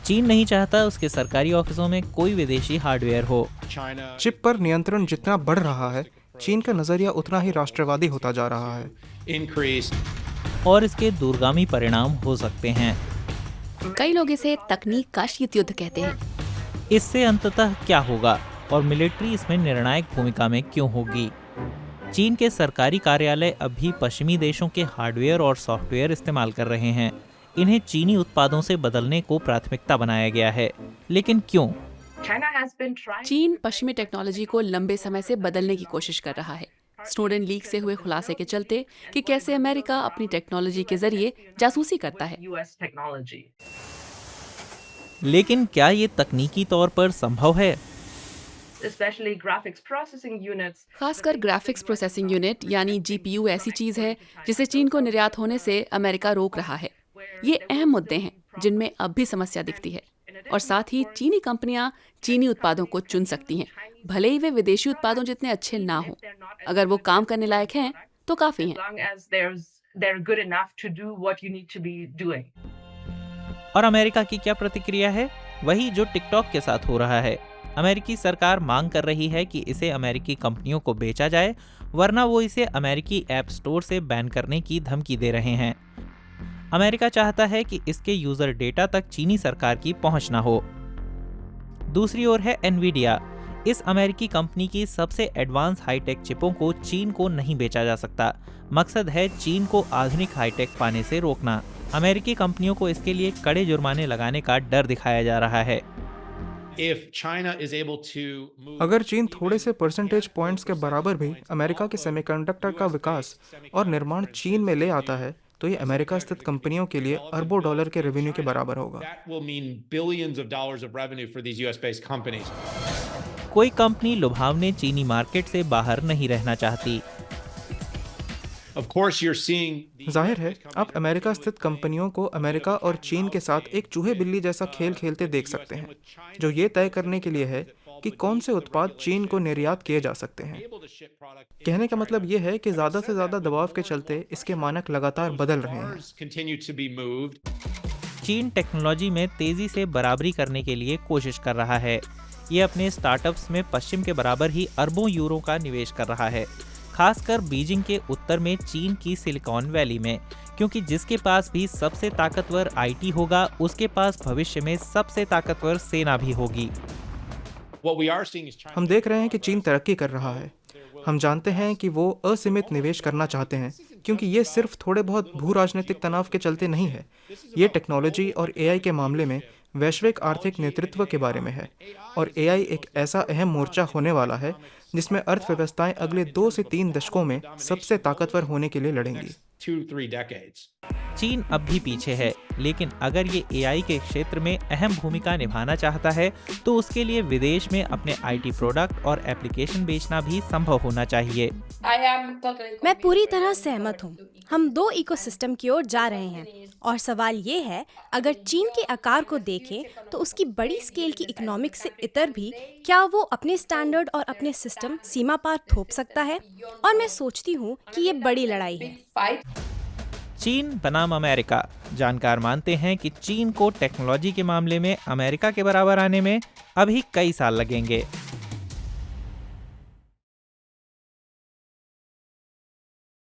चीन नहीं चाहता उसके सरकारी ऑफिसों में कोई विदेशी हार्डवेयर हो। चिप पर नियंत्रण जितना बढ़ रहा है, चीन का नजरिया उतना ही राष्ट्रवादी होता जा रहा है। और इसके दूरगामी परिणाम हो सकते हैं। कई लोग इसे तकनीक का शीत युद्ध कहते हैं। इससे अंततः क्या होगा और मिलिट्री इसमें निर्णायक भूमिका में क्यों होगी? चीन के सरकारी कार्यालय अब भी पश्चिमी देशों के हार्डवेयर और सॉफ्टवेयर इस्तेमाल कर रहे हैं। इन्हें चीनी उत्पादों से बदलने को प्राथमिकता बनाया गया है, लेकिन क्यों? चीन पश्चिमी टेक्नोलॉजी को लंबे समय से बदलने की कोशिश कर रहा है, स्नोडेन लीक से हुए खुलासे के चलते कि कैसे अमेरिका अपनी टेक्नोलॉजी के जरिए जासूसी करता है। लेकिन क्या ये तकनीकी तौर पर संभव है? खासकर ग्राफिक्स प्रोसेसिंग यूनिट यानी जीपीयू ऐसी चीज है जिसे चीन को निर्यात होने से अमेरिका रोक रहा है। ये अहम मुद्दे हैं जिनमें अब भी समस्या दिखती है, और साथ ही चीनी कंपनियां चीनी उत्पादों को चुन सकती हैं, भले ही वे विदेशी उत्पादों जितने अच्छे ना हों। अगर वो काम करने लायक हैं तो काफी हैं। और अमेरिका की क्या प्रतिक्रिया है? वही जो टिकटॉक के साथ हो रहा है। अमेरिकी सरकार मांग कर रही है कि इसे अमेरिकी कंपनियों को बेचा जाए, वरना वो इसे अमेरिकी ऐप स्टोर से बैन करने की धमकी दे रहे हैं। अमेरिका चाहता है कि इसके यूजर डेटा तक चीनी सरकार की पहुंच न हो। दूसरी ओर है एनवीडिया। इस अमेरिकी कंपनी की सबसे एडवांस हाईटेक चिपों को चीन को नहीं बेचा जा सकता। मकसद है चीन को आधुनिक हाईटेक पाने से रोकना। अमेरिकी कंपनियों को इसके लिए कड़े जुर्माने लगाने का डर दिखाया जा रहा है। अगर चीन थोड़े से परसेंटेज पॉइंट्स के बराबर भी अमेरिका के सेमीकंडक्टर का विकास और निर्माण चीन में ले आता है, तो ये अमेरिका स्थित कंपनियों के लिए अरबों डॉलर के रेवेन्यू के बराबर होगा। कोई कंपनी लुभावने चीनी मार्केट से बाहर नहीं रहना चाहती। जाहिर है, आप अमेरिका स्थित कंपनियों को अमेरिका और चीन के साथ एक चूहे बिल्ली जैसा खेल खेलते देख सकते हैं, जो ये तय करने के लिए है कि कौन से उत्पाद चीन को निर्यात किए जा सकते हैं। कहने का मतलब ये है कि ज़्यादा से ज़्यादा दबाव के चलते इसके मानक लगातार बदल रहे हैं। चीन टेक्नोलॉजी में तेजी से बराबरी करने के लिए कोशिश कर रहा है। ये अपने स्टार्टअप्स में पश्चिम के बराबर ही अरबों यूरो का निवेश कर रहा है, खासकर बीजिंग के उत्तर में चीन की सिलिकॉन वैली में, क्योंकि जिसके पास भी सबसे ताकतवर आईटी होगा, उसके पास भविष्य में सबसे ताकतवर सेना भी होगी। हम देख रहे हैं कि चीन तरक्की कर रहा है। हम जानते हैं कि वो असीमित निवेश करना चाहते हैं, क्योंकि ये सिर्फ थोड़े बहुत भू राजनीतिक तनाव के चलते नहीं है। ये टेक्नोलॉजी और एआई के मामले में वैश्विक आर्थिक नेतृत्व के बारे में है, और एआई एक ऐसा अहम मोर्चा होने वाला है जिसमें अर्थव्यवस्थाएं अगले 2 से 3 दशकों में सबसे ताकतवर होने के लिए लड़ेंगी। चीन अब भी पीछे है, लेकिन अगर ये एआई के क्षेत्र में अहम भूमिका निभाना चाहता है तो उसके लिए विदेश में अपने आईटी प्रोडक्ट और एप्लीकेशन बेचना भी संभव होना चाहिए। मैं पूरी तरह सहमत हूँ। हम 2 इकोसिस्टम की ओर जा रहे हैं, और सवाल ये है, अगर चीन के आकार को देखें तो उसकी बड़ी स्केल की इकोनॉमिक्स से इतर भी क्या वो अपने स्टैंडर्ड और अपने सिस्टम सीमा पार थोप सकता है? और मैं सोचती हूँ कि ये बड़ी लड़ाई है। चीन बनाम अमेरिका। जानकार मानते हैं कि चीन को टेक्नोलॉजी के मामले में अमेरिका के बराबर आने में अभी कई साल लगेंगे।